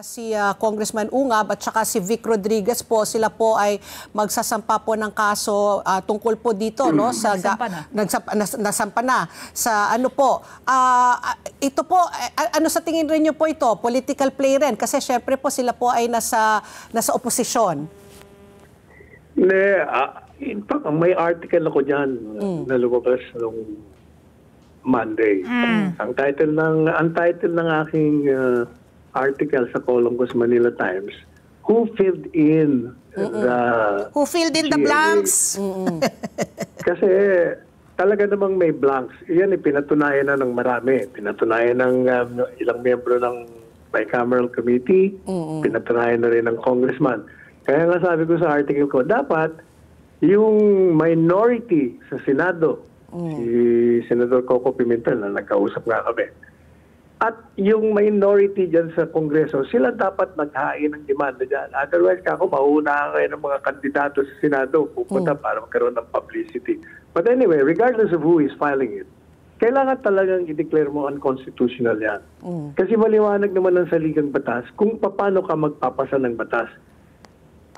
Si Congressman Ungab at saka si Vic Rodriguez po, sila po ay magsasampa po ng kaso tungkol po dito, no, sa nasampa na sa ano po. Ito po, ano sa tingin rin niyo po ito? Political play rin kasi syempre po sila po ay nasa oposisyon. In fact, may article ako diyan na lumabas noong Monday. Ang title ng aking article sa Columbus Manila Times, Who filled in the blanks? Kasi talaga namang may blanks. Iyan pinatunayan na ng marami. Pinatunayan ng ilang miyembro ng bicameral committee, pinatunayan na rin ng congressman. Kaya nga sabi ko sa article ko, dapat yung minority sa Senado, si Senador Coco Pimentel na nagkausap nga kami, at yung minority dyan sa Kongreso, sila dapat maghain ng demanda dyan. Otherwise, kako, mauunahan kayo ng mga kandidato sa Senado pupunta para magkaroon ng publicity. But anyway, regardless of who is filing it, kailangan talagang i-declare mo unconstitutional yan. Kasi maliwanag naman ng saligang batas kung paano ka magpapasa ng batas.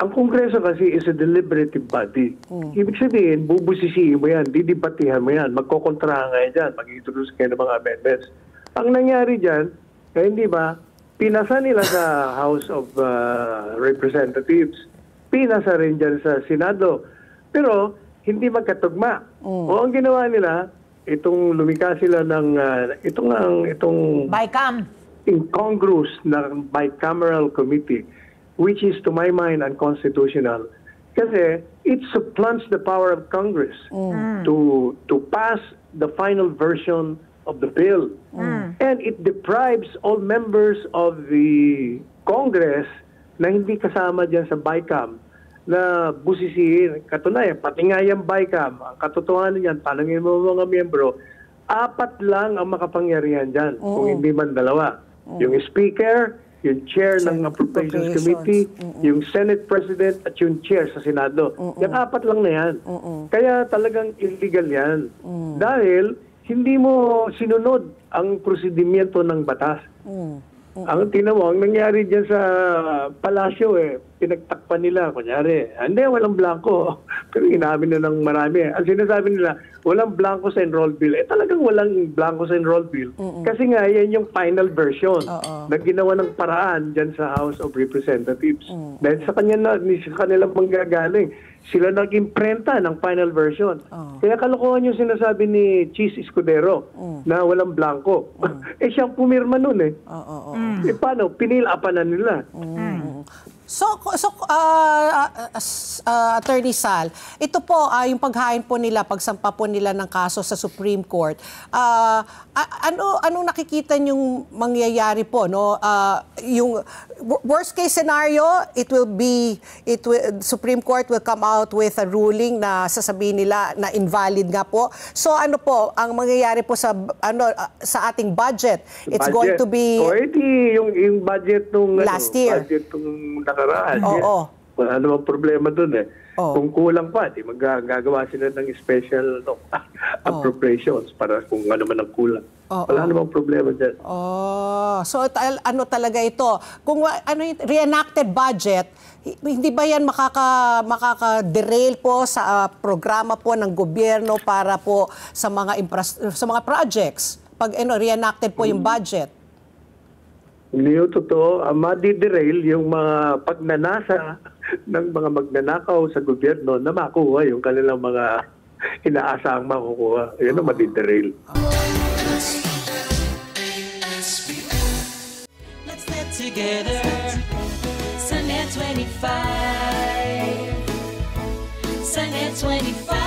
Ang Kongreso kasi is a deliberative body. Ibig sabihin, bubusisiin mo yan, didibatihan mo yan, magkokontrahan kayo dyan, mag-introduce kayo ng mga amendments. Ang nangyari dyan, hindi ba, pinasa nila sa House of Representatives, pinasa rin dyan sa Senado. Pero, hindi magkatugma. O ang ginawa nila, itong lumika sila ng, itong BICAM. Incongruous ng bicameral committee, which is to my mind unconstitutional. Kasi it supplants the power of Congress to pass the final version of the bill. And it deprives all members of the Congress na hindi kasama dyan sa BICAM na busisiin. Katunayan, pati nga yung BICAM, ang katotohanan niyan, tanongin mo mga miyembro, 4 lang ang makapangyarihan dyan, kung hindi man 2. Yung Speaker, yung Chair ng Appropriations Committee, yung Senate President at yung Chair sa Senado. Yung 4 lang na yan. Kaya talagang illegal yan. Dahil hindi mo sinunod ang prosedimento ng batas. Ang tinamo, ang nangyari dyan sa palasyo, pinagtakpan nila, kunyari, hindi, walang blanco. Pero inamin na ng marami. Ang sinasabi nila, walang blanco sa enroll bill. Talagang walang blanco sa enroll bill. Kasi nga, yan yung final version na ginawa ng paraan dyan sa House of Representatives. Dahil sa kanilang manggagaling, sila nag-imprenta ng final version. Kaya kalokohan yung sinasabi ni Cheese Escudero na walang blanco. Siyang pumirma nun paano? Pinilapan na nila. So Attorney Sal, ito po yung paghain po nila, pagsampa po nila ng kaso sa Supreme Court. Anong nakikita niyong mangyayari po, no? Yung worst case scenario, Supreme Court will come out with a ruling na sasabihin nila na invalid nga po. So ano po ang mangyayari po sa ating budget? It's going to be yung budget nung last year. Budget nung nakaraan. Wala namang problema doon Kung kulang pa, magagawa sila ng special appropriations para kung ano man ang kulang. Wala namang problema dyan. So ano talaga ito? Kung reenacted budget, hindi ba yan makaka-derail po sa programa po ng gobyerno para po sa mga projects? Pag reenacted po yung budget? Hindi yung totoo. Madi-derail yung mga pagnanasa ng mga magnanakaw sa gobyerno na makuha yung kanilang mga inaasahang makukuha. Yan ang madi-derail. Let's get together. Sunday 25. Sunday 25.